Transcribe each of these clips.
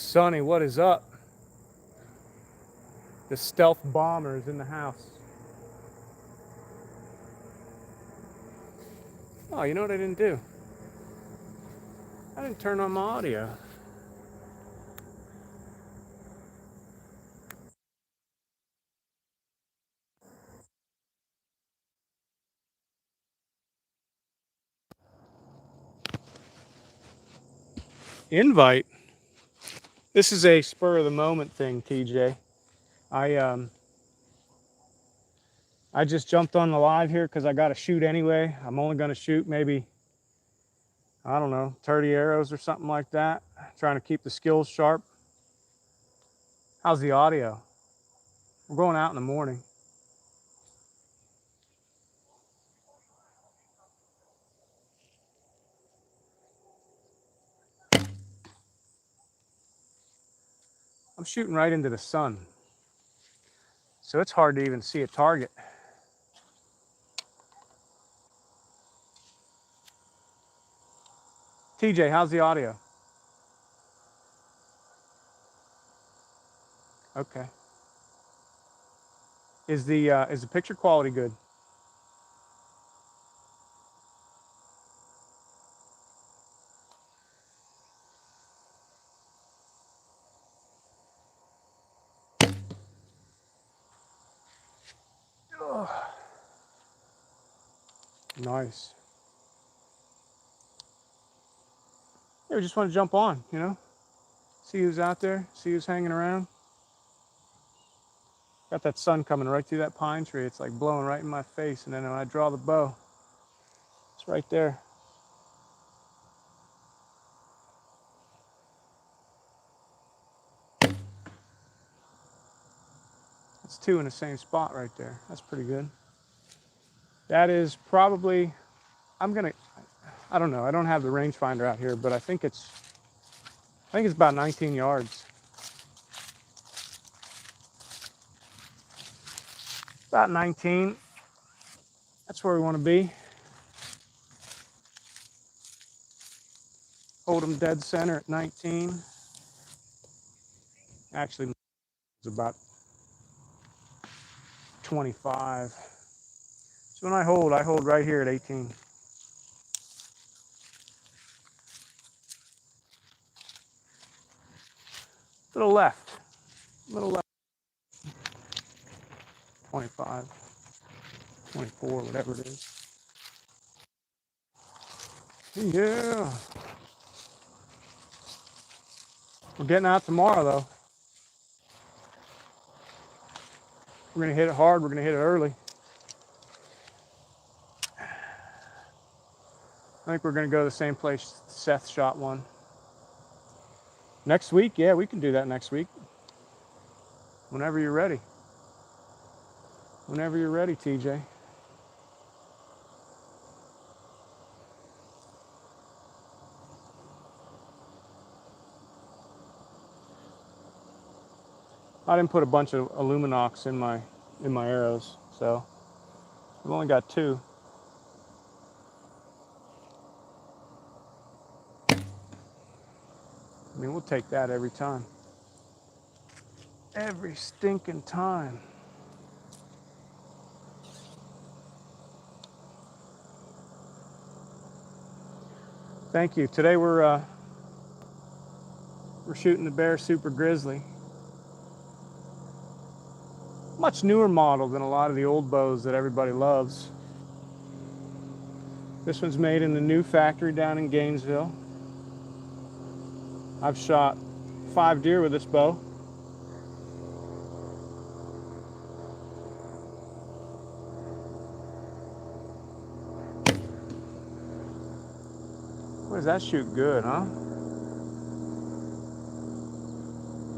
Sonny, what is up? The stealth bomber is in the house. Oh, you know what I didn't do? I didn't turn on my audio. Invite? This is a spur of the moment thing, TJ. I just jumped on the live here because I got to shoot anyway. I'm only going to shoot maybe, I don't know, 30 arrows or something like that. Trying to keep the skills sharp. How's the audio? We're going out in the morning. I'm shooting right into the sun, so it's hard to even see a target. TJ, how's the audio? Okay. Is the picture quality good? Ugh. Nice. Yeah, we just want to jump on, you know? See who's out there, see who's hanging around. Got that sun coming right through that pine tree. It's like blowing right in my face. And then when I draw the bow, it's right there. That's two in the same spot right there. That's pretty good. That is probably, I don't know. I don't have the rangefinder out here, but I think it's about 19 yards. About 19. That's where we want to be. Hold them dead center at 19. Actually, it's about 25. So when I hold right here at 18. Little left. Little left. 25. 24, whatever it is. Yeah. We're getting out tomorrow, though. We're going to hit it hard. We're going to hit it early. I think we're going to go to the same place Seth shot one. Next week? Yeah, we can do that next week. Whenever you're ready. Whenever you're ready, TJ. I didn't put a bunch of Illuminox in my arrows, so I've only got 2. I mean, we'll take that every time. Every stinking time. Thank you. Today we're shooting the Bear Super Grizzly. Much newer model than a lot of the old bows that everybody loves. This one's made in the new factory down in Gainesville. I've shot 5 deer with this bow. Boy, does that shoot good, huh?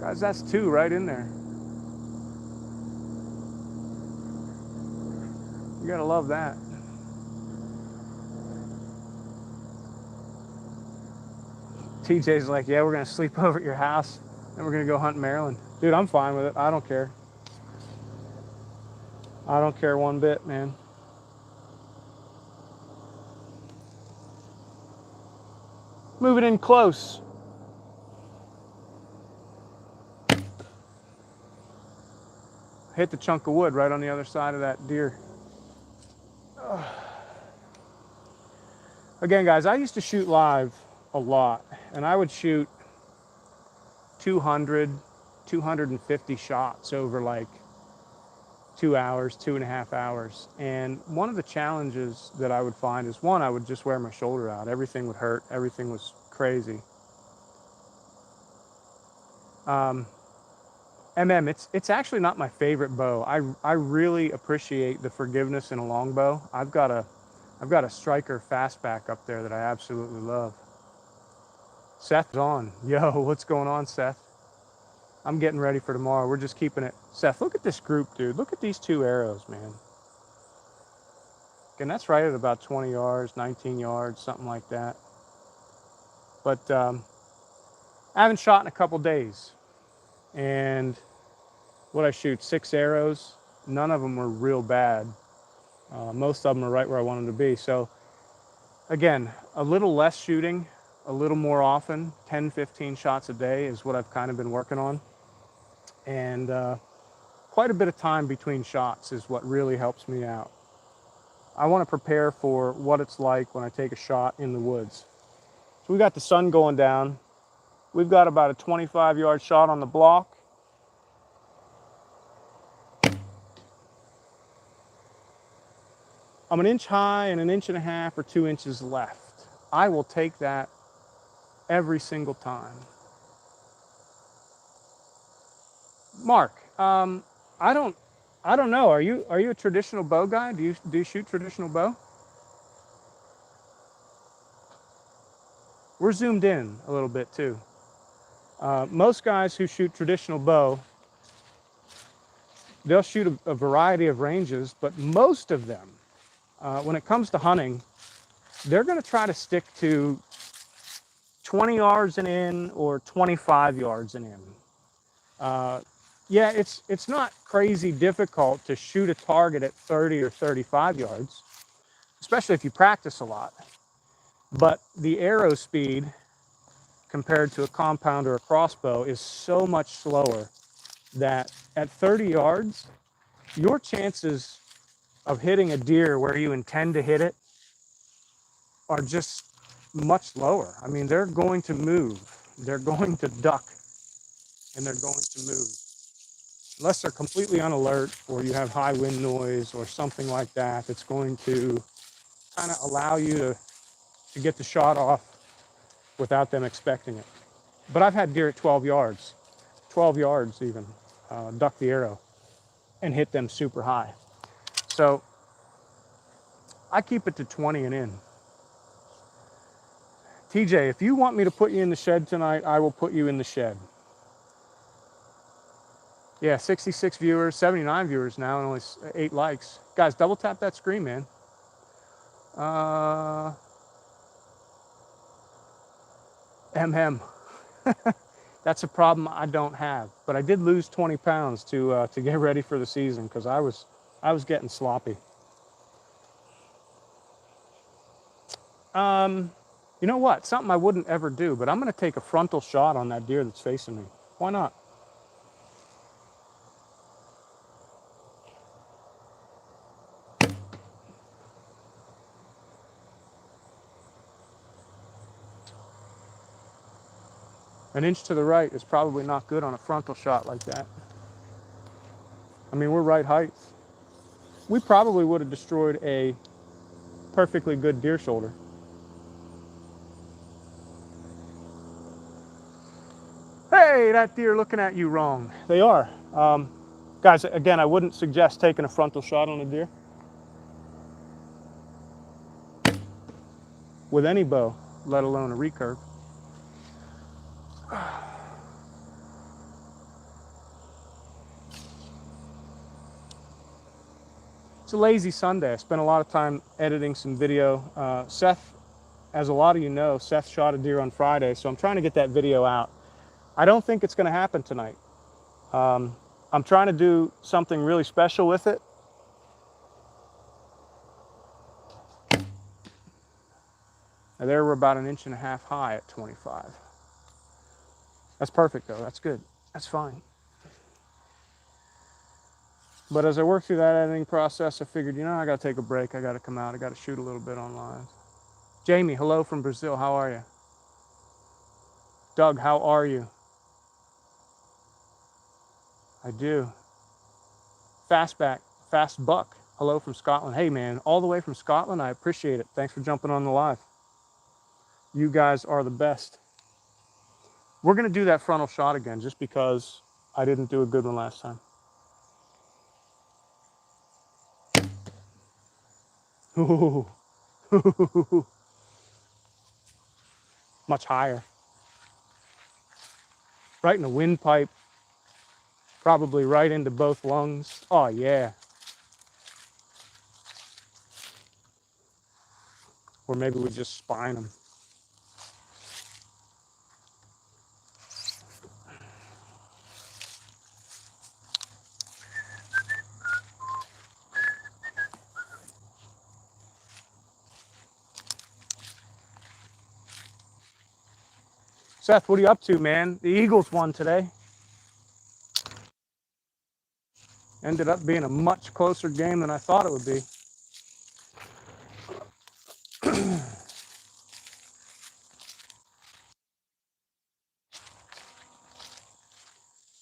Guys, that's 2 right in there. You gotta love that. TJ's like, yeah, we're gonna sleep over at your house and we're gonna go hunt in Maryland. Dude, I'm fine with it. I don't care. I don't care one bit, man. Moving in close. hit the chunk of wood right on the other side of that deer. Again, guys, I used to shoot live a lot, and I would shoot 200, 250 shots over like 2 hours, 2.5 hours. And one of the challenges that I would find is, one, I would just wear my shoulder out. Everything would hurt. Everything was crazy. It's actually not my favorite bow. I really appreciate the forgiveness in a longbow. I've got a striker fastback up there that I absolutely love. Seth's on. Yo, what's going on, Seth? I'm getting ready for tomorrow. We're just keeping it. Seth, look at this group, dude. Look at these 2 arrows, man. And that's right at about 20 yards, 19 yards, something like that. But I haven't shot in a couple days. And what I shoot, 6 arrows. None of them were real bad. Most of them are right where I want them to be. So again, a little less shooting, a little more often, 10, 15 shots a day is what I've kind of been working on. And quite a bit of time between shots is what really helps me out. I want to prepare for what it's like when I take a shot in the woods. So we got the sun going down. We've got about a 25-yard shot on the block. I'm an inch high and an inch and a half or 2 inches left. I will take that every single time. Mark, I don't know. Are you a traditional bow guy? Do you shoot traditional bow? We're zoomed in a little bit too. Most guys who shoot traditional bow, they'll shoot a variety of ranges, but most of them, when it comes to hunting, they're going to try to stick to 20 yards and in or 25 yards and in. Yeah, it's not crazy difficult to shoot a target at 30 or 35 yards, especially if you practice a lot. But the arrow speed compared to a compound or a crossbow is so much slower that at 30 yards, your chances of hitting a deer where you intend to hit it are just much lower. I mean, they're going to move, they're going to duck, and they're going to move. Unless they're completely unalert or you have high wind noise or something like that, that's going to kind of allow you to get the shot off without them expecting it. But I've had deer at 12 yards even, duck the arrow and hit them super high. So I keep it to 20 and in. TJ, if you want me to put you in the shed tonight, I will put you in the shed. Yeah, 66 viewers, 79 viewers now, and only 8 likes. Guys, double tap that screen, man. That's a problem I don't have, but I did lose 20 pounds to get ready for the season because I was getting sloppy. You know what? Something I wouldn't ever do, but I'm going to take a frontal shot on that deer that's facing me. Why not? An inch to the right is probably not good on a frontal shot like that. I mean, we're right height. We probably would have destroyed a perfectly good deer shoulder. Hey, that deer looking at you wrong. They are. Guys, again, I wouldn't suggest taking a frontal shot on a deer with any bow, let alone a recurve. It's a lazy Sunday. I spent a lot of time editing some video. Seth, as a lot of you know, Seth shot a deer on Friday, so I'm trying to get that video out. I don't think it's going to happen tonight. I'm trying to do something really special with it. And there we're about an inch and a half high at 25. That's perfect though, that's good, that's fine. But as I worked through that editing process, I figured, you know, I got to take a break. I got to come out. I got to shoot a little bit online. Jamie, hello from Brazil. How are you? Doug, how are you? I do. Fastback, Fast Buck, hello from Scotland. Hey, man, all the way from Scotland. I appreciate it. Thanks for jumping on the live. You guys are the best. We're going to do that frontal shot again just because I didn't do a good one last time. Ooh. Much higher. Right in the windpipe. Probably right into both lungs. Oh, yeah. Or maybe we just spine them. Seth, what are you up to, man? The Eagles won today. Ended up being a much closer game than I thought it would be.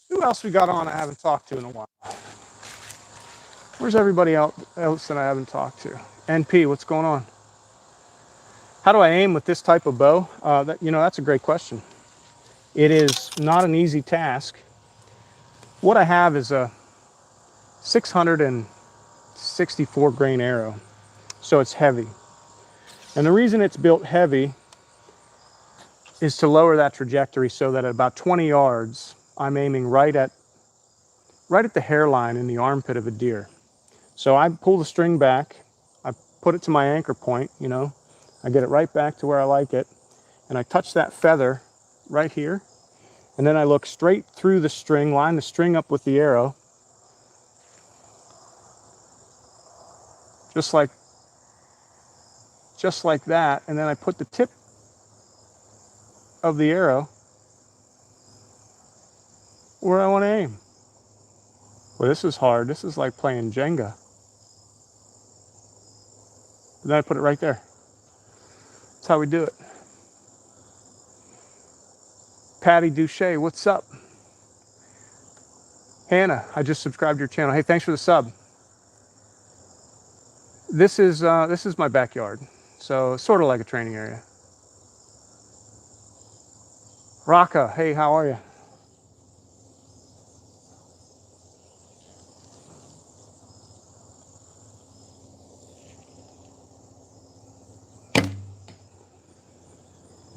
Who else we got on I haven't talked to in a while? Where's everybody else that I haven't talked to? NP, what's going on? How do I aim with this type of bow? That's a great question. It is not an easy task. What I have is a 664 grain arrow, so it's heavy. And the reason it's built heavy is to lower that trajectory so that at about 20 yards, I'm aiming right at the hairline in the armpit of a deer. So I pull the string back, I put it to my anchor point, you know, I get it right back to where I like it, and I touch that feather right here, and then I look straight through the string, line the string up with the arrow, just like that, and then I put the tip of the arrow where I want to aim. Well, this is hard. This is like playing Jenga. But then I put it right there. That's how we do it. Patty Duche, what's up? Hannah, I just subscribed to your channel. Hey, thanks for the sub. This is my backyard, so sort of like a training area. Raka, hey, how are you?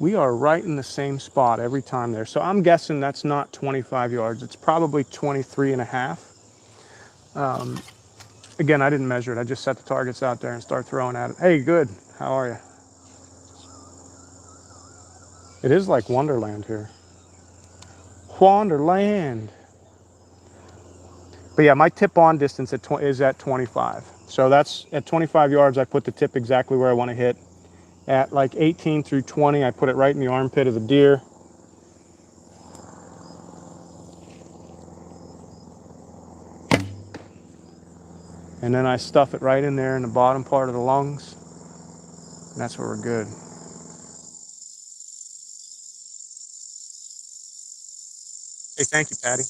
We are right in the same spot every time there. So I'm guessing that's not 25 yards. It's probably 23 and a half. Again, I didn't measure it. I just set the targets out there and start throwing at it. Hey, good. How are you? It is like Wonderland here. Wonderland. But yeah, my tip-on distance is at 25. So that's at 25 yards, I put the tip exactly where I want to hit. At like 18 through 20, I put it right in the armpit of the deer. And then I stuff it right in there in the bottom part of the lungs. And that's where we're good. Hey, thank you, Patty.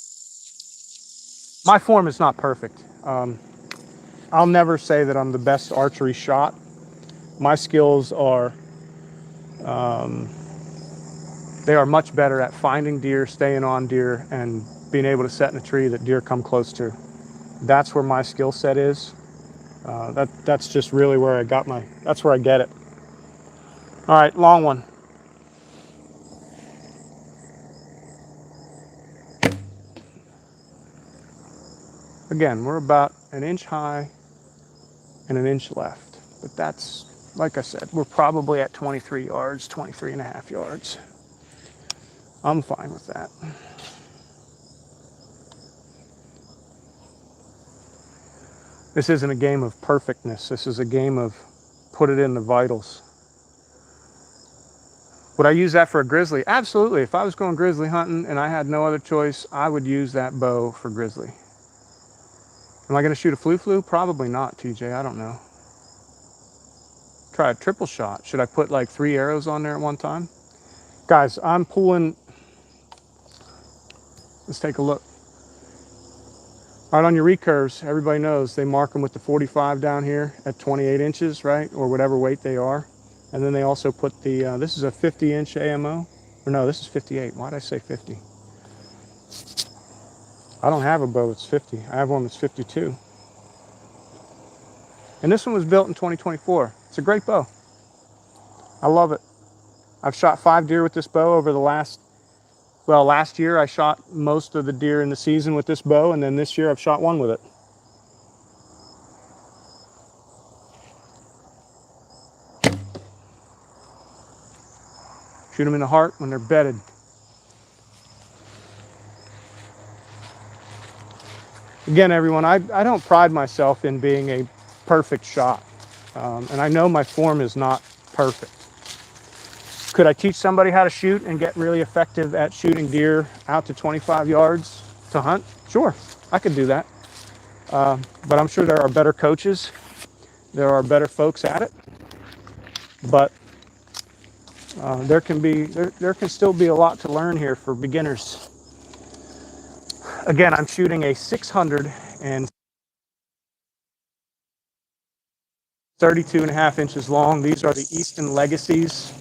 My form is not perfect. I'll never say that I'm the best archery shot. My skills are, they are much better at finding deer, staying on deer, and being able to set in a tree that deer come close to. That's where my skill set is. That's just really where that's where I get it. All right, long one. Again, we're about an inch high and an inch left. But that's, like I said, we're probably at 23 yards, 23 and a half yards. I'm fine with that. This isn't a game of perfectness. This is a game of put it in the vitals. Would I use that for a grizzly? Absolutely. If I was going grizzly hunting and I had no other choice, I would use that bow for grizzly. Am I going to shoot a flu? Probably not, TJ. I don't know. Try a triple shot. Should I put like 3 arrows on there at one time? Guys, I'm pulling. Let's take a look. All right, on your recurves, everybody knows they mark them with the 45 down here at 28 inches, right? Or whatever weight they are. And then they also put the, this is a 50-inch AMO. Or no, this is 58. Why did I say 50? I don't have a bow that's 50. I have one that's 52. And this one was built in 2024. It's a great bow. I love it. I've shot 5 deer with this bow over the last year I shot most of the deer in the season with this bow, and then this year I've shot 1 with it. Shoot them in the heart when they're bedded. Again, everyone, I don't pride myself in being a perfect shot. And I know my form is not perfect. Could I teach somebody how to shoot and get really effective at shooting deer out to 25 yards to hunt? Sure, I could do that. But I'm sure there are better coaches. There are better folks at it. But there can still be a lot to learn here for beginners. Again, I'm shooting a 632.5 inches long. These are the Easton Legacies.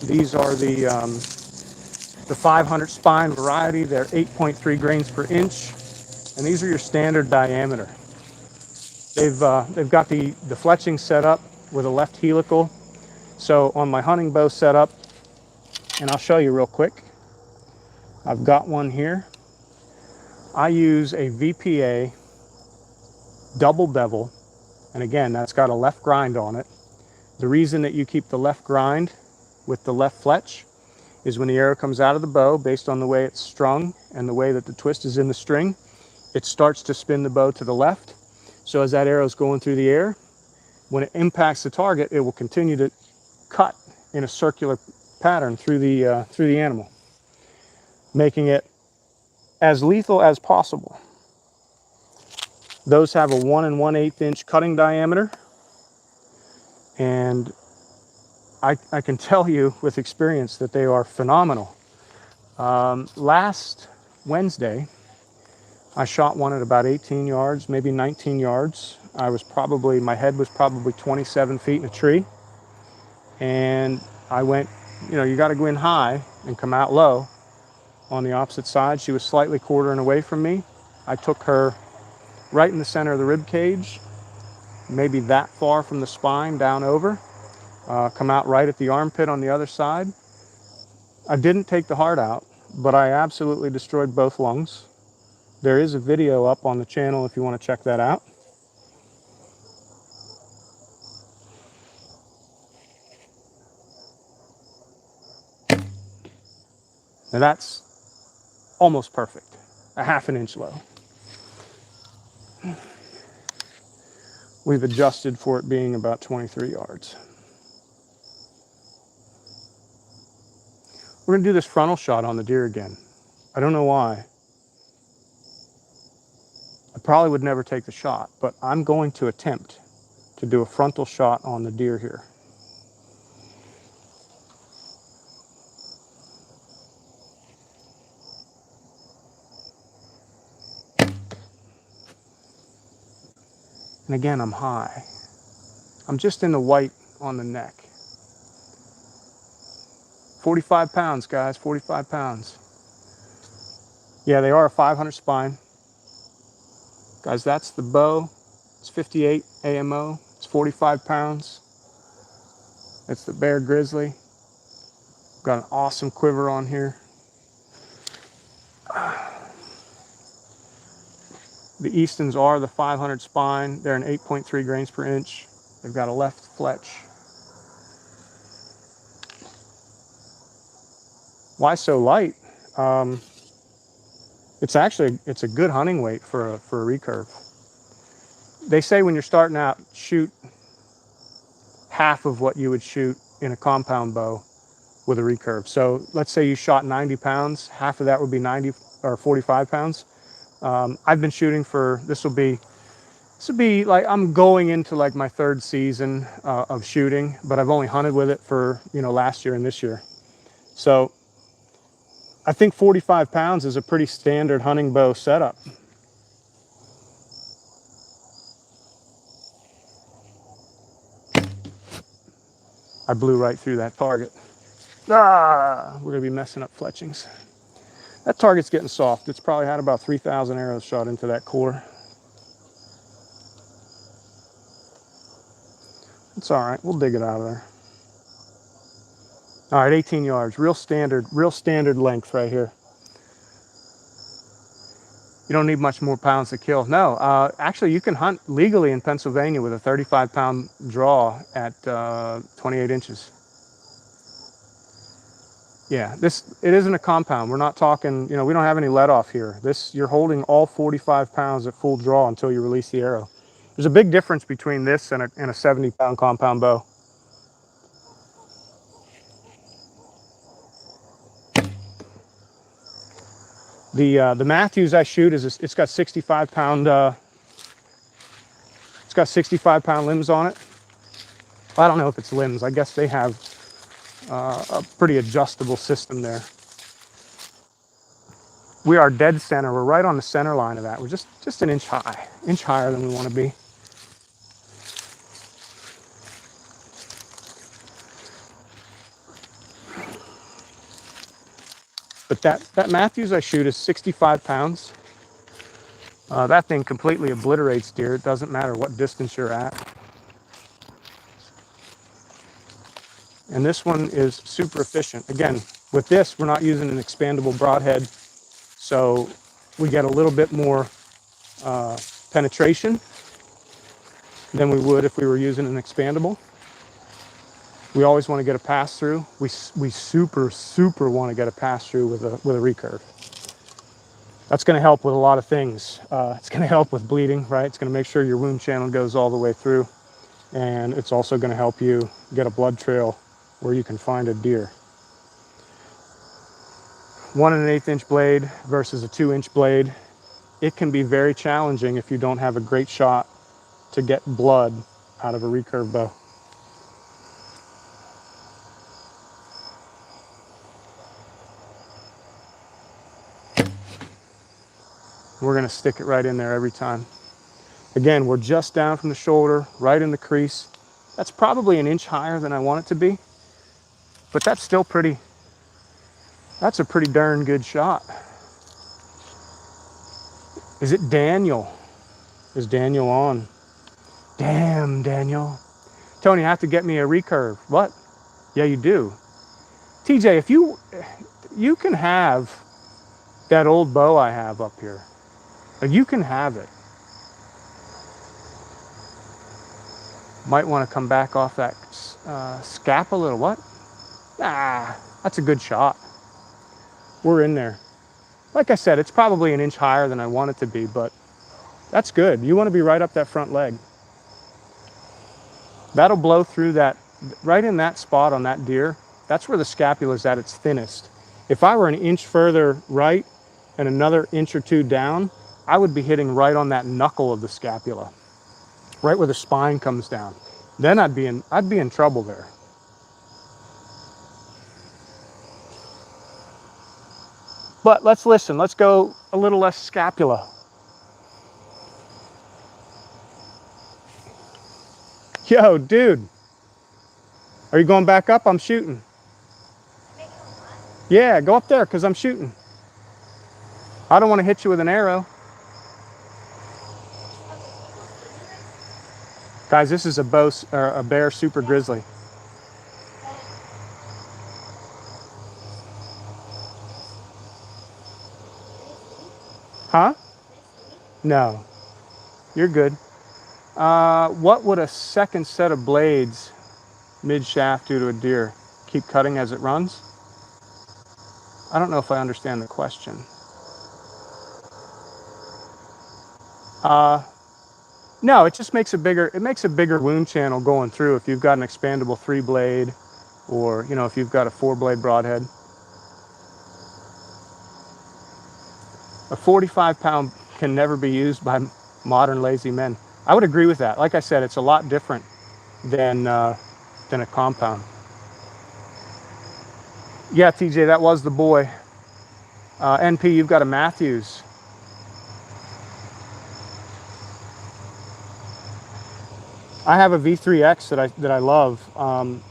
These are the 500 spine variety. They're 8.3 grains per inch, and these are your standard diameter. They've got the fletching set up with a left helical. So on my hunting bow setup, and I'll show you real quick. I've got one here. I use a VPA double bevel, and again, that's got a left grind on it. The reason that you keep the left grind with the left fletch is when the arrow comes out of the bow, based on the way it's strung and the way that the twist is in the string, it starts to spin the bow to the left. So as that arrow is going through the air, when it impacts the target, it will continue to cut in a circular pattern through the animal, making it as lethal as possible. Those have a 1 1/8 inch cutting diameter, and I can tell you with experience that they are phenomenal. Last Wednesday, I shot one at about 18 yards, maybe 19 yards. My head was probably 27 feet in a tree, and I went, you got to go in high and come out low on the opposite side. She was slightly quartering away from me. I took her right in the center of the rib cage, maybe that far from the spine down over, come out right at the armpit on the other side. I didn't take the heart out, but I absolutely destroyed both lungs. There is a video up on the channel if you want to check that out. Now that's almost perfect, a 1/2 inch low. We've adjusted for it being about 23 yards. We're going to do this frontal shot on the deer again. I don't know why. I probably would never take the shot, but I'm going to attempt to do a frontal shot on the deer here. And again, I'm high. I'm just in the white on the neck. 45 pounds, guys, 45 pounds. Yeah, they are a 500 spine. Guys, that's the bow. It's 58 AMO. It's 45 pounds. It's the Bear Grizzly. Got an awesome quiver on here. The Eastons are the 500 spine. They're an 8.3 grains per inch. They've got a left fletch. Why so light? It's a good hunting weight for a recurve. They say when you're starting out, shoot half of what you would shoot in a compound bow with a recurve. So let's say you shot 90 pounds, half of that would be 90 or 45 pounds. I've been shooting for, this will be This would be like, I'm going into like my third season of shooting, but I've only hunted with it for, you know, last year and this year. So I think 45 pounds is a pretty standard hunting bow setup. I blew right through that target. Ah, we're gonna be messing up fletchings. That target's getting soft. It's probably had about 3,000 arrows shot into that core. It's all right, we'll dig it out of there. All right, 18 yards, real standard length right here. You don't need much more pounds to kill. No, actually you can hunt legally in Pennsylvania with a 35-pound draw at 28 inches. Yeah, it isn't a compound. We're not talking, you know, we don't have any let off here. You're holding all 45 pounds at full draw until you release the arrow. There's a big difference between this and a 70-pound compound bow. The Matthews I shoot it's got 65-pound it's got 65-pound limbs on it. I don't know if it's limbs. I guess they have a pretty adjustable system there. We are dead center. We're right on the center line of that. We're just an inch higher than we want to be. But that Matthews I shoot is 65 pounds. That thing completely obliterates deer. It doesn't matter what distance you're at. And this one is super efficient. Again, with this, we're not using an expandable broadhead, so we get a little bit more penetration than we would if we were using an expandable. We always want to get a pass through. We super want to get a pass through with a recurve. That's going to help with a lot of things. It's going to help with bleeding, right? It's going to make sure your wound channel goes all the way through, and it's also going to help you get a blood trail where you can find a deer. 1 1/8 inch blade versus a 2-inch blade. It can be very challenging if you don't have a great shot to get blood out of a recurve bow. We're going to stick it right in there every time. Again, we're just down from the shoulder, right in the crease. That's probably an inch higher than I want it to be, but that's still that's a pretty darn good shot. Is it Daniel? Is Daniel on? Damn, Daniel. Tony, you have to get me a recurve. What? Yeah, you do. TJ, if you can have that old bow I have up here. You can have it. Might want to come back off that scap a little. What? Ah, that's a good shot. We're in there. Like I said, it's probably an inch higher than I want it to be, but that's good. You want to be right up that front leg. That'll blow through that, right in that spot on that deer. That's where the scapula is at its thinnest. If I were an inch further right and another inch or two down, I would be hitting right on that knuckle of the scapula, right where the spine comes down. Then I'd be in trouble there. But let's listen. Let's go a little less scapula. Yo, dude. Are you going back up? I'm shooting. Yeah, go up there because I'm shooting. I don't want to hit you with an arrow. Guys, this is a bear super grizzly. Huh? No, you're good. What would a second set of blades mid-shaft do to a deer? Keep cutting as it runs? I don't know if I understand the question. No, it just makes a bigger wound channel going through if you've got an expandable 3-blade, or if you've got a 4-blade broadhead. A 45-pound can never be used by modern lazy men. I would agree with that. Like I said, it's a lot different than a compound. Yeah, TJ, that was the boy. NP, you've got a Matthews. I have a V3X that I love.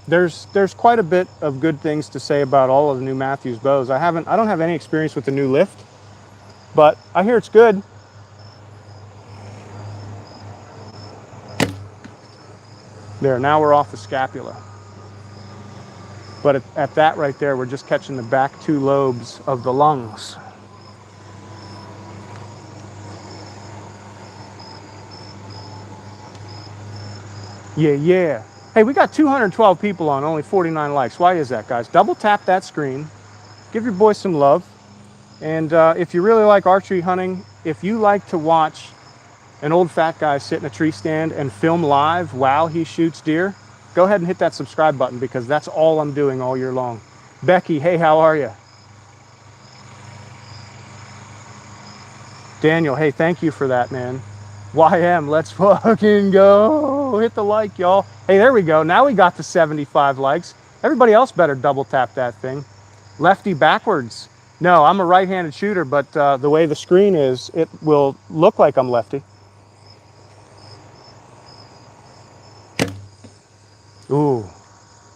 There's quite a bit of good things to say about all of the new Matthews bows. I don't have any experience with the new lift, but I hear it's good. There, now we're off the scapula. But at that right there, we're just catching the back two lobes of the lungs. Yeah. Hey, we got 212 people on, only 49 likes. Why is that, guys? Double tap that screen. Give your boy some love. And if you really like archery hunting, if you like to watch an old fat guy sit in a tree stand and film live while he shoots deer, go ahead and hit that subscribe button, because that's all I'm doing all year long. Becky, hey, how are you? Daniel, hey, thank you for that, man. YM, let's fucking go. Hit the like, y'all. Hey, there we go. Now we got to 75 likes. Everybody else better double tap that thing. Lefty backwards. No, I'm a right-handed shooter, but the way the screen is, it will look like I'm lefty. Ooh,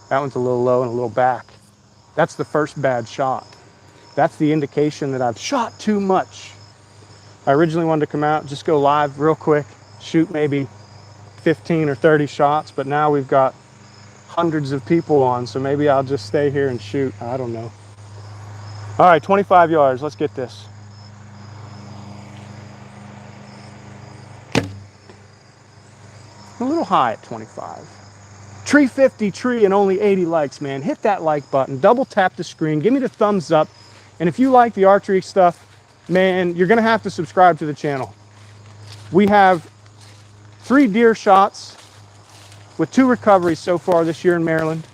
that one's a little low and a little back. That's the first bad shot. That's the indication that I've shot too much. I originally wanted to come out, just go live real quick, shoot maybe 15 or 30 shots, but now we've got hundreds of people on, so maybe I'll just stay here and shoot. I don't know. All right, 25 yards. Let's get this. A little high at 25. Tree 50 tree and only 80 likes, man. Hit that like button, double tap the screen, give me the thumbs up. And if you like the archery stuff, man, you're gonna have to subscribe to the channel. We have 3 deer shots with 2 recoveries so far this year in Maryland.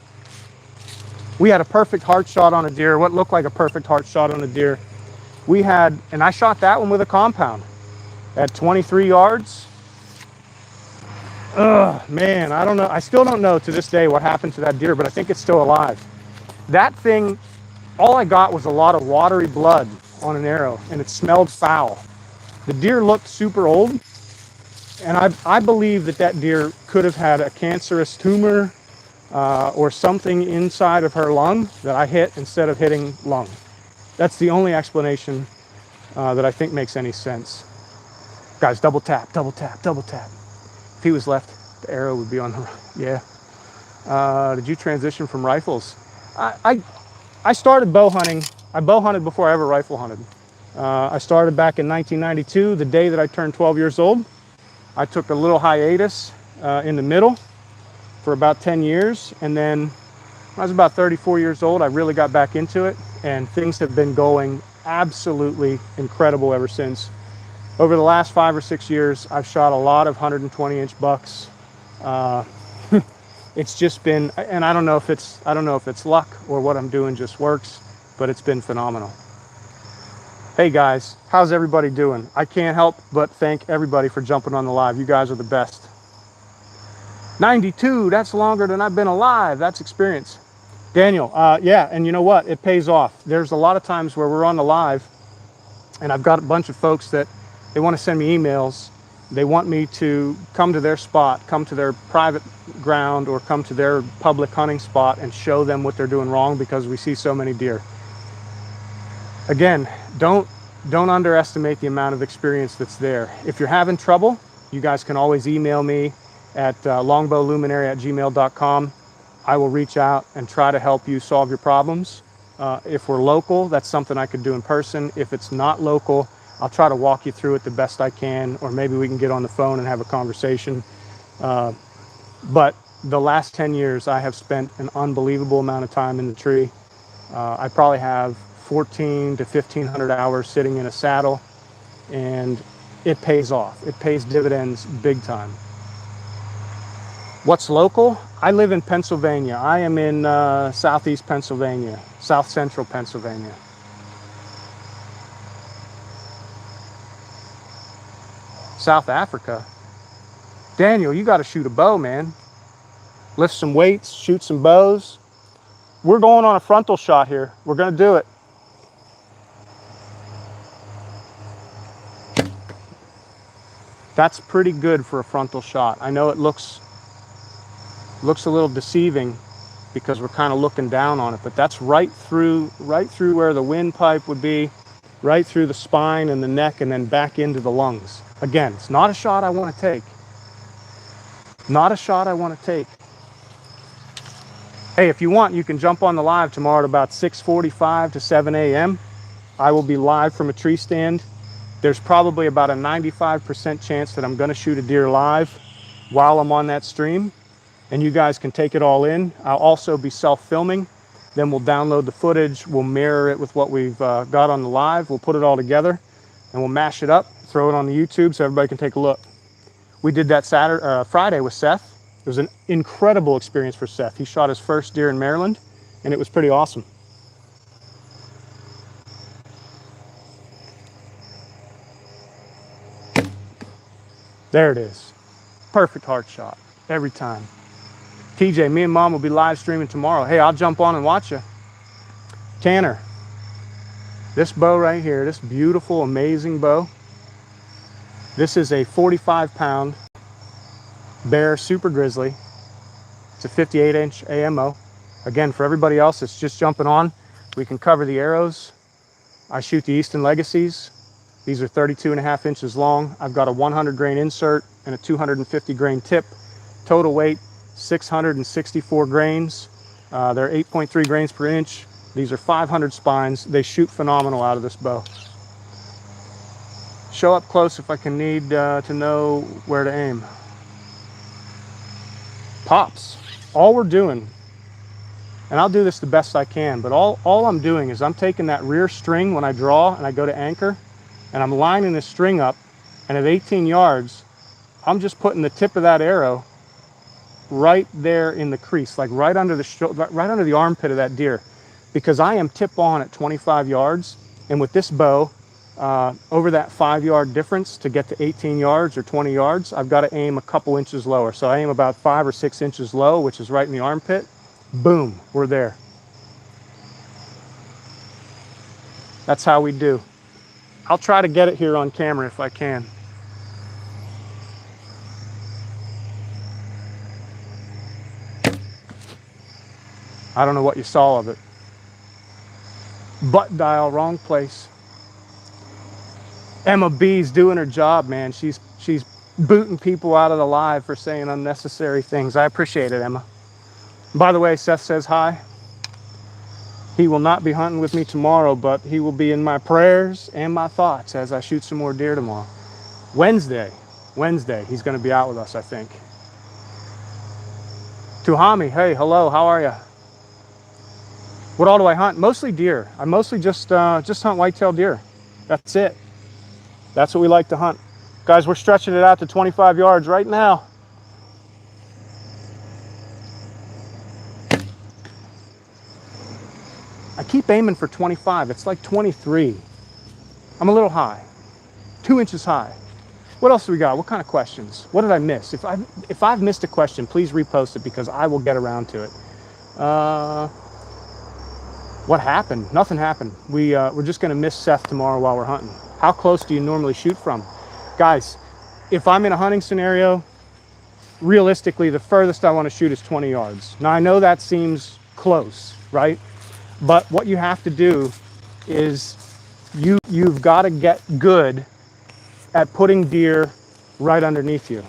We had a perfect heart shot on a deer, what looked like a perfect heart shot on a deer. We had, and I shot that one with a compound at 23 yards. Ugh, man, I don't know. I still don't know to this day what happened to that deer, but I think it's still alive. That thing, all I got was a lot of watery blood on an arrow, and it smelled foul. The deer looked super old, and I believe that deer could have had a cancerous tumor or something inside of her lung that I hit instead of hitting lung. That's the only explanation that I think makes any sense. Guys, double tap, double tap, double tap. If he was left, the arrow would be on the right. Yeah. Did you transition from rifles? I started bow hunting. I bow hunted before I ever rifle hunted. I started back in 1992, the day that I turned 12 years old. I took a little hiatus in the middle for about 10 years. And then when I was about 34 years old, I really got back into it. And things have been going absolutely incredible ever since. Over the last 5 or 6 years, I've shot a lot of 120-inch bucks. It's just been, and I don't know if it's luck or what I'm doing just works, but it's been phenomenal. Hey guys, how's everybody doing? I can't help but thank everybody for jumping on the live. You guys are the best. 92, that's longer than I've been alive. That's experience. Daniel, yeah, and you know what? It pays off. There's a lot of times where we're on the live and I've got a bunch of folks that they want to send me emails. They want me to come to their spot, come to their private ground, or come to their public hunting spot and show them what they're doing wrong because we see so many deer. Again, don't underestimate the amount of experience that's there. If you're having trouble, you guys can always email me at longbowluminary@gmail.com. I will reach out and try to help you solve your problems. If we're local, that's something I could do in person. If it's not local, I'll try to walk you through it the best I can, or maybe we can get on the phone and have a conversation. But the last 10 years, I have spent an unbelievable amount of time in the tree. I probably have 14 to 1,500 hours sitting in a saddle, and it pays off. It pays dividends big time. What's local? I live in Pennsylvania. I am in southeast Pennsylvania, south central Pennsylvania. South Africa. Daniel, you got to shoot a bow, man. Lift some weights, shoot some bows. We're going on a frontal shot here. We're going to do it. That's pretty good for a frontal shot. I know it looks a little deceiving because we're kind of looking down on it, but that's right through where the windpipe would be, right through the spine and the neck, and then back into the lungs. Again, it's not a shot I want to take. Not a shot I want to take. Hey, if you want, you can jump on the live tomorrow at about 6:45 to 7 a.m. I will be live from a tree stand. There's probably about a 95% chance that I'm going to shoot a deer live while I'm on that stream, and you guys can take it all in. I'll also be self-filming. Then we'll download the footage. We'll mirror it with what we've got on the live. We'll put it all together, and we'll mash it up, throw it on the YouTube so everybody can take a look. We did that Friday with Seth. It was an incredible experience for Seth. He shot his first deer in Maryland, and it was pretty awesome. There it is. Perfect heart shot every time. TJ, me and Mom will be live streaming tomorrow. Hey, I'll jump on and watch you. Tanner, this bow right here, this beautiful, amazing bow, this is a 45-pound Bear Super Grizzly. It's a 58-inch AMO. Again, for everybody else that's just jumping on, we can cover the arrows. I shoot the Easton Legacies. These are 32.5 inches long. I've got a 100 grain insert and a 250 grain tip. Total weight, 664 grains. They're 8.3 grains per inch. These are 500 spines. They shoot phenomenal out of this bow. Show up close if I can need to know where to aim. Pops. All we're doing, and I'll do this the best I can, but all I'm doing is I'm taking that rear string when I draw and I go to anchor, and I'm lining this string up, and at 18 yards, I'm just putting the tip of that arrow right there in the crease, like right under the armpit of that deer, because I am tip on at 25 yards, and with this bow, over that 5-yard difference to get to 18 yards or 20 yards, I've got to aim a couple inches lower. So I aim about 5 or 6 inches low, which is right in the armpit. Boom, we're there. That's how we do. I'll try to get it here on camera if I can. I don't know what you saw of it. Butt dial, wrong place. Emma B's doing her job, man. She's booting people out of the live for saying unnecessary things. I appreciate it, Emma. By the way, Seth says hi. He will not be hunting with me tomorrow, but he will be in my prayers and my thoughts as I shoot some more deer tomorrow. Wednesday, he's going to be out with us, I think. Tuhami, hey, hello, how are you? What all do I hunt? Mostly deer. I mostly just hunt whitetail deer. That's it. That's what we like to hunt. Guys, we're stretching it out to 25 yards right now. I keep aiming for 25. It's like 23. I'm a little high. 2 inches high. What else do we got? What kind of questions? What did I miss? If I've missed a question, please repost it because I will get around to it. What happened? Nothing happened. We're just going to miss Seth tomorrow while we're hunting. How close do you normally shoot from? Guys, if I'm in a hunting scenario, realistically, the furthest I want to shoot is 20 yards. Now, I know that seems close, right? But what you have to do is you've got to get good at putting deer right underneath you.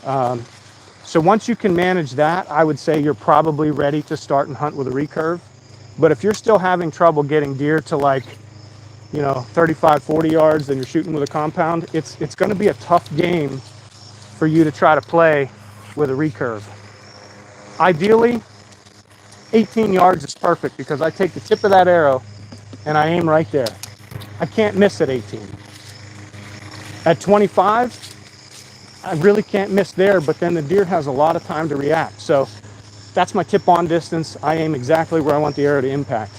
So once you can manage that, I would say you're probably ready to start and hunt with a recurve. But if you're still having trouble getting deer to, like, 35, 40 yards, then you're shooting with a compound, it's going to be a tough game for you to try to play with a recurve. Ideally, 18 yards is perfect because I take the tip of that arrow and I aim right there. I can't miss at 18. At 25, I really can't miss there, but then the deer has a lot of time to react. So that's my tip-on distance. I aim exactly where I want the arrow to impact.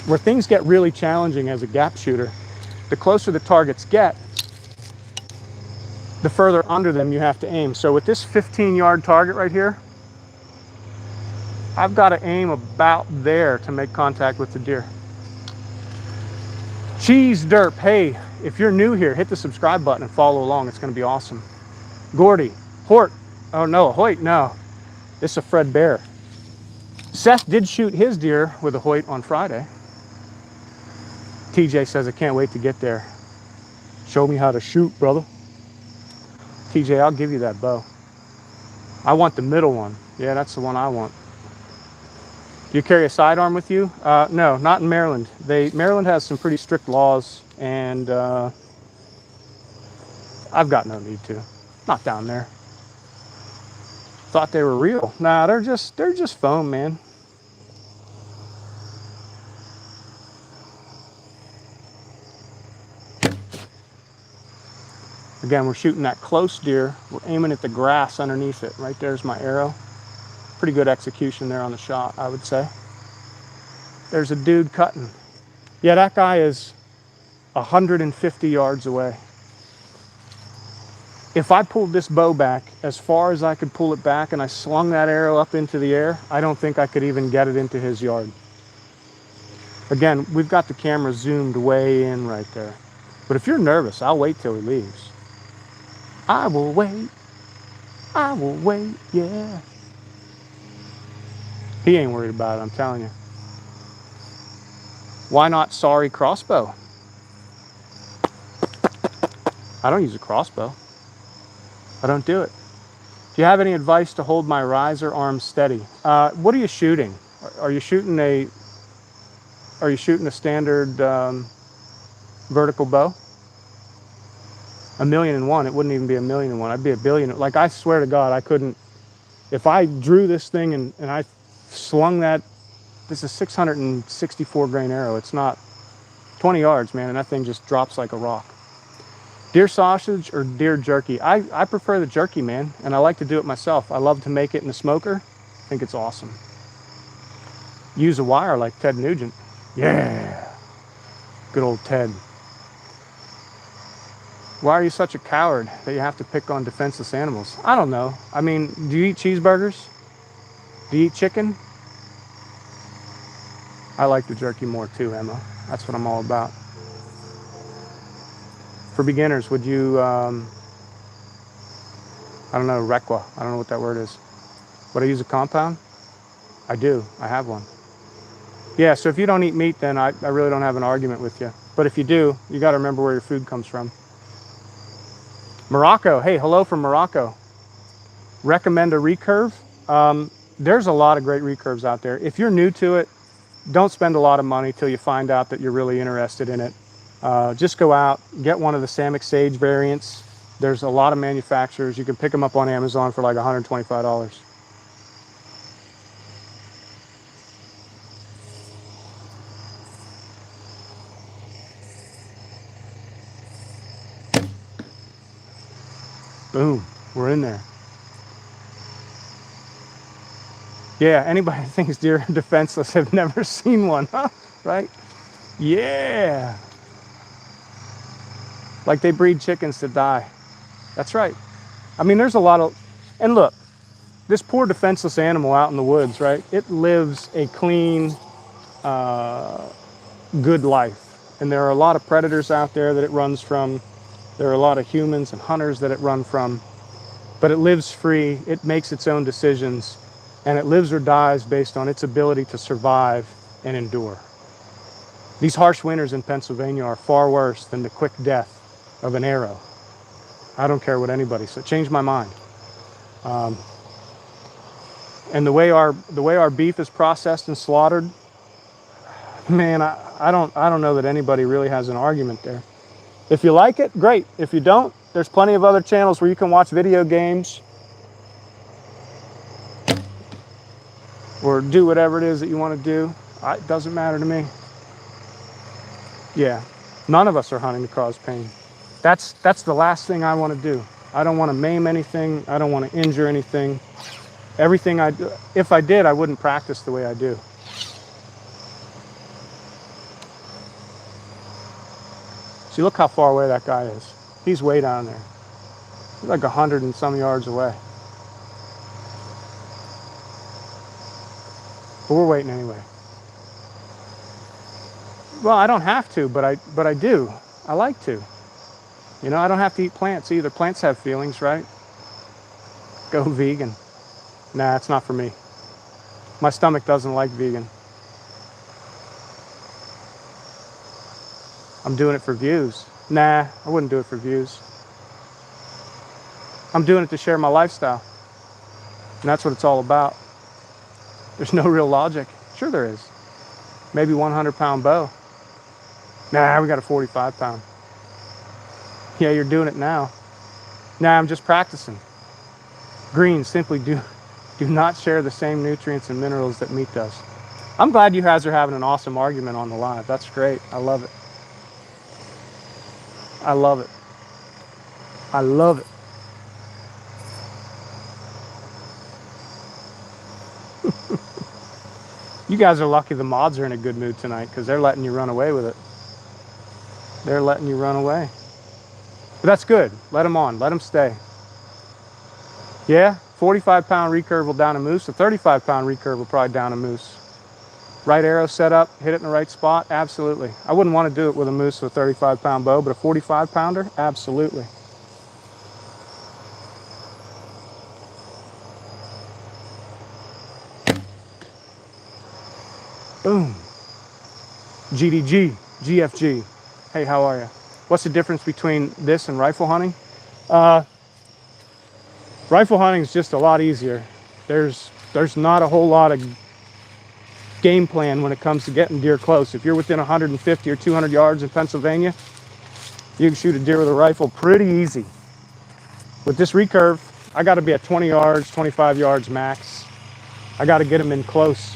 Where things get really challenging as a gap shooter, the closer the targets get, the further under them you have to aim. So with this 15-yard target right here, I've got to aim about there to make contact with the deer. Cheese Derp, hey, if you're new here, hit the subscribe button and follow along. It's going to be awesome. Gordy, Hort, oh no, Hoyt, no. This is a Fred Bear. Seth did shoot his deer with a Hoyt on Friday. TJ says, I can't wait to get there. Show me how to shoot, brother. TJ, I'll give you that bow. I want the middle one. Yeah, that's the one I want. Do you carry a sidearm with you? No, not in Maryland. Maryland has some pretty strict laws, and I've got no need to. Not down there. Thought they were real. Nah, they're just foam, man. Again, we're shooting that close deer. We're aiming at the grass underneath it. Right there's my arrow. Pretty good execution there on the shot, I would say. There's a dude cutting. Yeah, that guy is 150 yards away. If I pulled this bow back as far as I could pull it back and I slung that arrow up into the air, I don't think I could even get it into his yard. Again, we've got the camera zoomed way in right there. But if you're nervous, I'll wait till he leaves. I will wait. I will wait, yeah. He ain't worried about it, I'm telling you. Why not sorry crossbow? I don't use a crossbow. I don't do it. Do you have any advice to hold my riser arm steady? What are you shooting? Are you shooting a standard vertical bow? 1,000,001. It wouldn't even be 1,000,001. I'd be a billion. Like, I swear to God, I couldn't. If I drew this thing and I slung that, this is 664 grain arrow. It's not 20 yards, man, and that thing just drops like a rock. Deer sausage or deer jerky? I prefer the jerky, man, and I like to do it myself. I love to make it in the smoker. I think it's awesome. Use a wire like Ted Nugent. Yeah. Good old Ted. Why are you such a coward that you have to pick on defenseless animals? I don't know. I mean, do you eat cheeseburgers? Do you eat chicken? I like the jerky more too, Emma. That's what I'm all about. For beginners, would you, I don't know, Requa. I don't know what that word is. Would I use a compound? I do. I have one. Yeah, so if you don't eat meat, then I really don't have an argument with you. But if you do, you got to remember where your food comes from. Morocco. Hey, hello from Morocco. Recommend a recurve? There's a lot of great recurves out there. If you're new to it, don't spend a lot of money till you find out that you're really interested in it. Just go out, get one of the Samick Sage variants. There's a lot of manufacturers. You can pick them up on Amazon for like $125. Boom, we're in there. Yeah, anybody that thinks deer are defenseless have never seen one, huh? Right? Yeah. Like they breed chickens to die. That's right. I mean, there's a lot of, and look, this poor defenseless animal out in the woods, right? It lives a clean, good life. And there are a lot of predators out there that it runs from. There are a lot of humans and hunters that it runs from. But it lives free, it makes its own decisions, and it lives or dies based on its ability to survive and endure. These harsh winters in Pennsylvania are far worse than the quick death of an arrow. I don't care what anybody says. Changed my mind. And the way our beef is processed and slaughtered, man, I don't know that anybody really has an argument there. If you like it, great. If you don't, there's plenty of other channels where you can watch video games or do whatever it is that you want to do. It doesn't matter to me. Yeah, none of us are hunting to cause pain. That's the last thing I want to do. I don't want to maim anything. I don't want to injure anything. Everything I do, if I did, I wouldn't practice the way I do. See, look how far away that guy is. He's way down there. like 100 and some yards away. But we're waiting anyway. Well, I don't have to, but I do. I like to. You know, I don't have to eat plants either. Plants have feelings, right? Go vegan. Nah, it's not for me. My stomach doesn't like vegan. I'm doing it for views. Nah, I wouldn't do it for views. I'm doing it to share my lifestyle. And that's what it's all about. There's no real logic. Sure there is. Maybe 100-pound bow. Nah, we got a 45-pound. Yeah, you're doing it now. Nah, I'm just practicing. Greens simply do not share the same nutrients and minerals that meat does. I'm glad you guys are having an awesome argument on the live. That's great. I love it. I love it. I love it. You guys are lucky the mods are in a good mood tonight because they're letting you run away with it. They're letting you run away. But that's good. Let them on. Let them stay. Yeah, 45-pound recurve will down a moose. A 35-pound recurve will probably down a moose. Right arrow set up, hit it in the right spot, absolutely. I wouldn't want to do it with a moose with a 35-pound bow, but a 45-pounder, absolutely. Boom. GDG, GFG. Hey, how are you? What's the difference between this and rifle hunting? Rifle hunting is just a lot easier. There's not a whole lot of game plan when it comes to getting deer close. If you're within 150 or 200 yards in Pennsylvania, you can shoot a deer with a rifle pretty easy. With this recurve, I got to be at 20 yards, 25 yards max. I got to get them in close.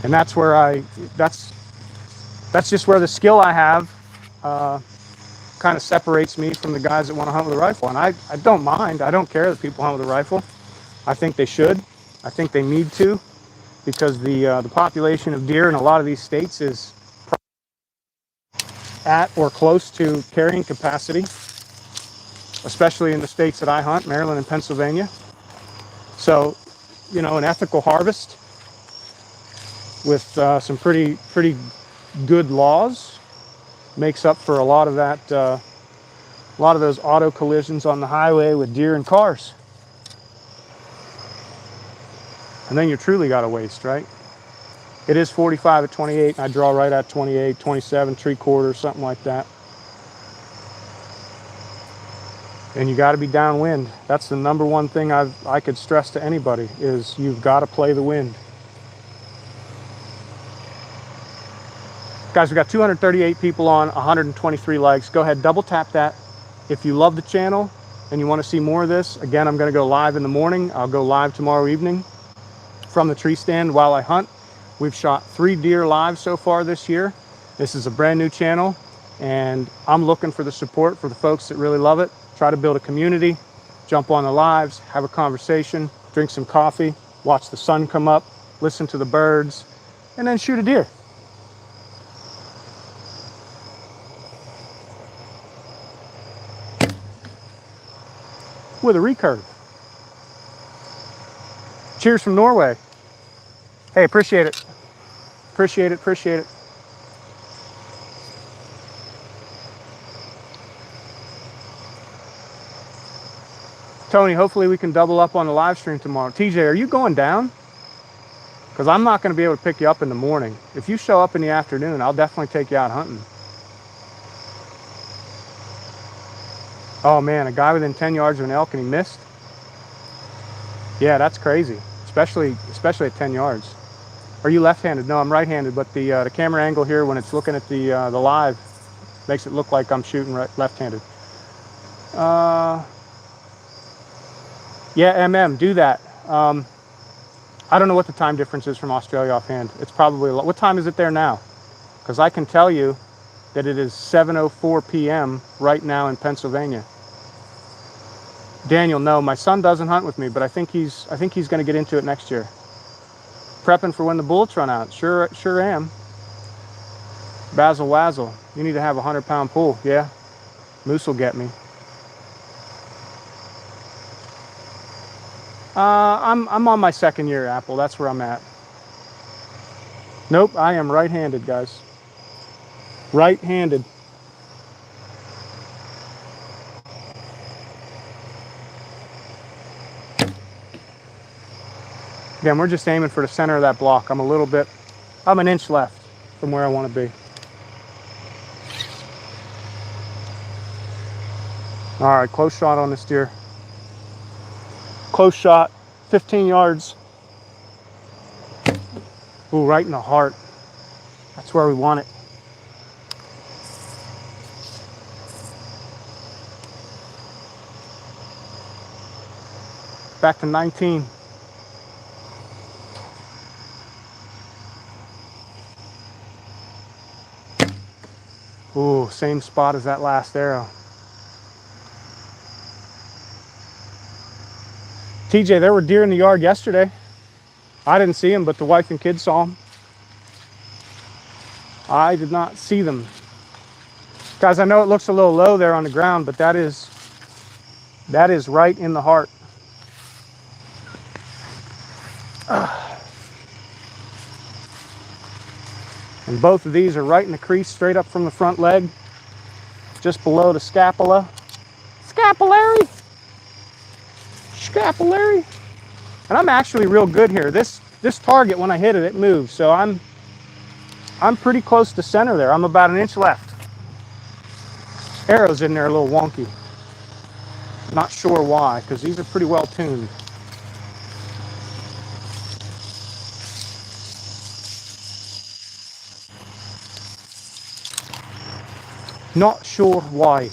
And that's where that's just where the skill I have kind of separates me from the guys that want to hunt with a rifle. And I don't mind. I don't care that people hunt with a rifle. I think they should. I think they need to, because the population of deer in a lot of these states is at or close to carrying capacity, especially in the states that I hunt, Maryland and Pennsylvania. So, you know, an ethical harvest with some pretty good laws makes up for a lot of that, a lot of those auto collisions on the highway with deer and cars. And then you truly got to waste, right? It is 45 at 28, and I draw right at 28, 27, 3/4, something like that. And you got to be downwind. That's the number one thing I could stress to anybody, is you've got to play the wind. Guys, we got 238 people on, 123 likes. Go ahead, double tap that. If you love the channel and you want to see more of this, again, I'm going to go live in the morning. I'll go live tomorrow evening from the tree stand while I hunt. We've shot 3 deer live so far this year. This is a brand new channel, and I'm looking for the support for the folks that really love it. Try to build a community, jump on the lives, have a conversation, drink some coffee, watch the sun come up, listen to the birds, and then shoot a deer. With a recurve. Cheers from Norway. Hey, appreciate it. Appreciate it, appreciate it. Tony, hopefully we can double up on the live stream tomorrow. TJ, are you going down? Because I'm not going to be able to pick you up in the morning. If you show up in the afternoon, I'll definitely take you out hunting. Oh man, a guy within 10 yards of an elk and he missed? Yeah, that's crazy, especially at 10 yards. Are you left-handed? No, I'm right-handed, but the camera angle here when it's looking at the live makes it look like I'm shooting left-handed. Yeah, do that. I don't know what the time difference is from Australia offhand. It's probably a lot. What time is it there now? Because I can tell you that it is 7:04 p.m. right now in Pennsylvania. Daniel, no, my son doesn't hunt with me, but I think he's going to get into it next year. Prepping for when the bullets run out. Sure am. Basil Wazzle, you need to have a 100-pound pull. Yeah, moose will get me. I'm on my second year apple. That's where I'm at. Nope, I am right-handed, guys. Right-handed. Again, we're just aiming for the center of that block. I'm an inch left from where I want to be. All right, close shot on this deer. Close shot, 15 yards. Ooh, right in the heart. That's where we want it. Back to 19. Ooh, same spot as that last arrow. TJ, there were deer in the yard yesterday. I didn't see them, but the wife and kids saw them. I did not see them. Guys, I know it looks a little low there on the ground, but that is right in the heart. And both of these are right in the crease, straight up from the front leg, just below the scapula. Scapulary! Scapulary! And I'm actually real good here. This target, when I hit it, it moves. So I'm pretty close to center there. I'm about an inch left. Arrow's in there a little wonky. Not sure why, because these are pretty well tuned. Not sure why.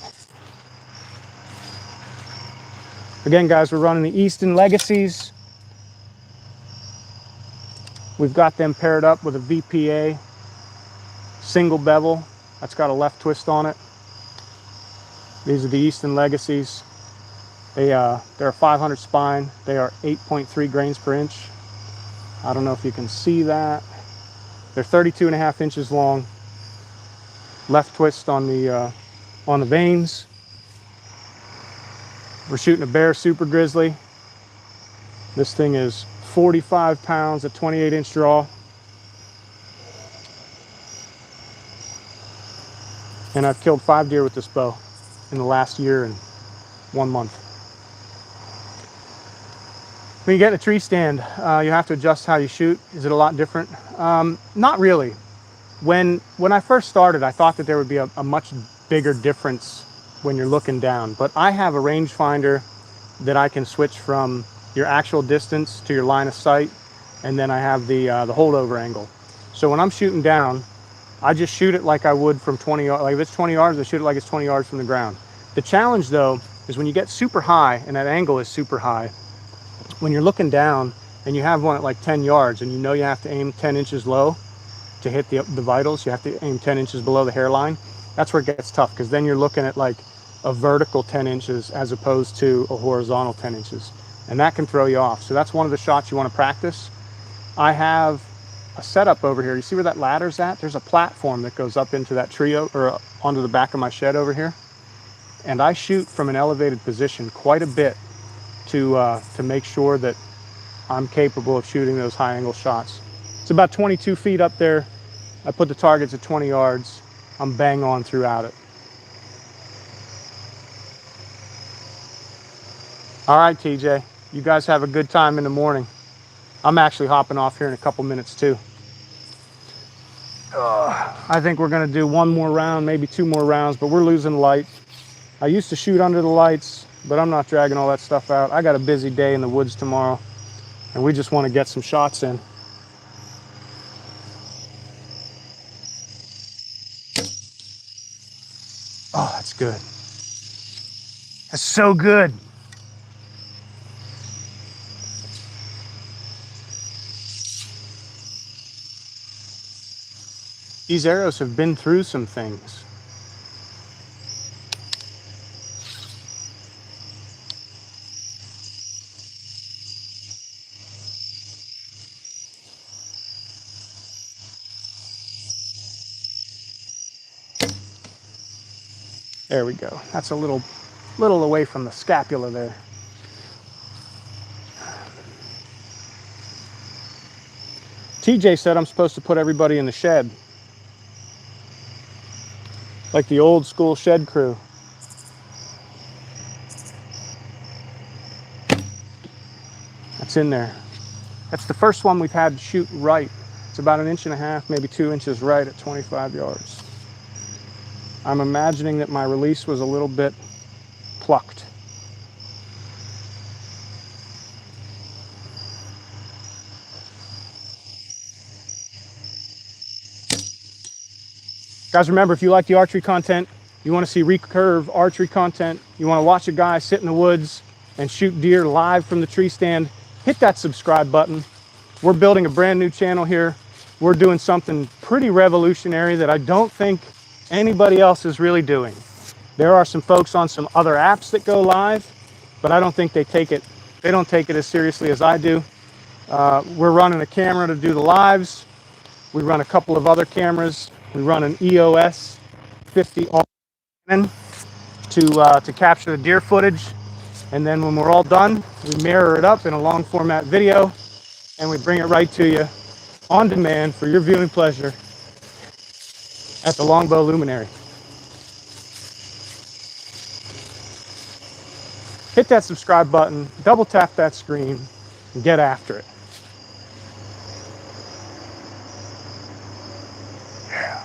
Again, guys, we're running the Easton Legacies. We've got them paired up with a VPA single bevel. That's got a left twist on it. These are the Easton Legacies. They're a 500 spine. They are 8.3 grains per inch. I don't know if you can see that. They're 32.5 inches long. Left twist on the veins. We're shooting a Bear Super Grizzly. This thing is 45 pounds, a 28-inch draw. And I've killed 5 deer with this bow in the last year and 1 month. When you get in a tree stand, you have to adjust how you shoot. Is it a lot different? Not really. When I first started, I thought that there would be a much bigger difference when you're looking down. But I have a rangefinder that I can switch from your actual distance to your line of sight, and then I have the holdover angle. So when I'm shooting down, I just shoot it like I would from 20 yards. Like if it's 20 yards, I shoot it like it's 20 yards from the ground. The challenge though is when you get super high, and that angle is super high, when you're looking down and you have one at like 10 yards and you know you have to aim 10 inches low to hit the vitals, you have to aim 10 inches below the hairline. That's where it gets tough, because then you're looking at like a vertical 10 inches as opposed to a horizontal 10 inches. And that can throw you off. So that's one of the shots you want to practice. I have a setup over here. You see where that ladder's at? There's a platform that goes up into that tree or onto the back of my shed over here. And I shoot from an elevated position quite a bit to make sure that I'm capable of shooting those high angle shots. It's about 22 feet up there. I put the targets at 20 yards. I'm bang on throughout it. All right, TJ, you guys have a good time in the morning. I'm actually hopping off here in a couple minutes too. I think we're gonna do 1 more round, maybe 2 more rounds, but we're losing light. I used to shoot under the lights, but I'm not dragging all that stuff out. I got a busy day in the woods tomorrow, and we just want to get some shots in. Oh, that's good. That's so good. These arrows have been through some things. There we go. That's a little away from the scapula there. TJ said I'm supposed to put everybody in the shed, like the old school shed crew. That's in there. That's the first one we've had to shoot right. It's about 1.5 inches, maybe 2 inches right at 25 yards. I'm imagining that my release was a little bit plucked. Guys, remember, if you like the archery content, you want to see recurve archery content, you want to watch a guy sit in the woods and shoot deer live from the tree stand, hit that subscribe button. We're building a brand new channel here. We're doing something pretty revolutionary that I don't think anybody else is really doing. There are some folks on some other apps that go live, but I don't think they don't take it as seriously as I do. We're running a camera to do the lives. We run a couple of other cameras. We run an EOS 50 to capture the deer footage. And then when we're all done, we mirror it up in a long format video and we bring it right to you on demand for your viewing pleasure at the Longbow Luminary. Hit that subscribe button, double tap that screen, and get after it. Yeah,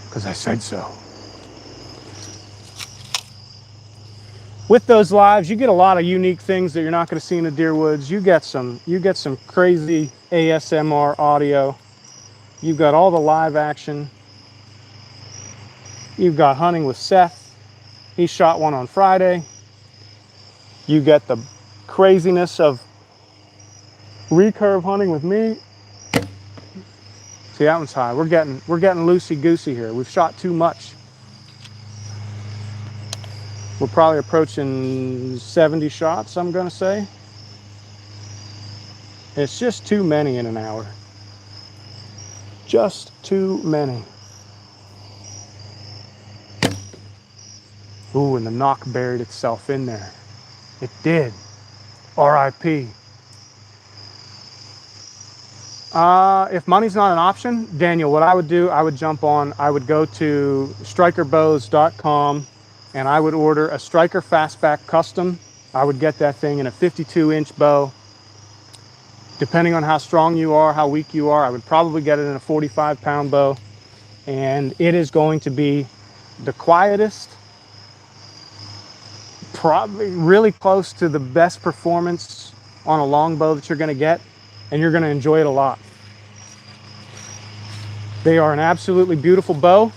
because I said so. With those lives, you get a lot of unique things that you're not going to see in the deer woods. You get some crazy ASMR audio. You've got all the live action. You've got hunting with Seth. He shot one on Friday. You get the craziness of recurve hunting with me. See, that one's high. We're getting loosey-goosey here. We've shot too much. We're probably approaching 70 shots, I'm gonna say. It's just too many in an hour. Just too many. Ooh, and the knock buried itself in there. It did. R.I.P. If money's not an option, Daniel, what I would do, I would go to strikerbows.com and I would order a Striker Fastback Custom. I would get that thing in a 52-inch bow. Depending on how strong you are, how weak you are, I would probably get it in a 45-pound bow. And it is going to be the quietest, probably really close to the best performance on a longbow that you're going to get, and you're going to enjoy it a lot. They are an absolutely beautiful bow,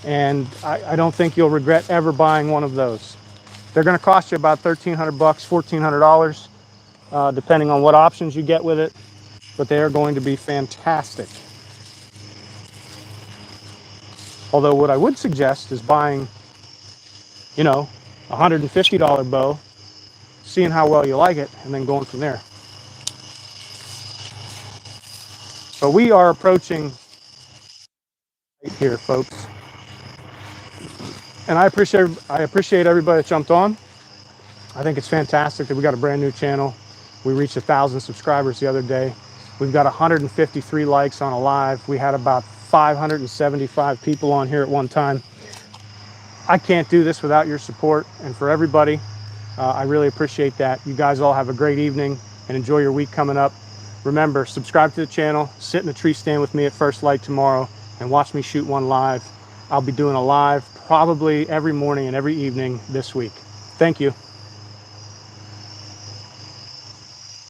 and I don't think you'll regret ever buying one of those. They're going to cost you about $1,300, $1,400, depending on what options you get with it, but they are going to be fantastic. Although what I would suggest is buying, you know, a $150 bow, seeing how well you like it, and then going from there. So we are approaching right here, folks. And I appreciate everybody that jumped on. I think it's fantastic that we got a brand new channel. We reached 1,000 subscribers the other day. We've got 153 likes on a live. We had about 575 people on here at one time. I can't do this without your support, and for everybody, I really appreciate that. You guys all have a great evening and enjoy your week coming up. Remember, subscribe to the channel, sit in a tree stand with me at first light tomorrow, and watch me shoot one live. I'll be doing a live probably every morning and every evening this week. Thank you.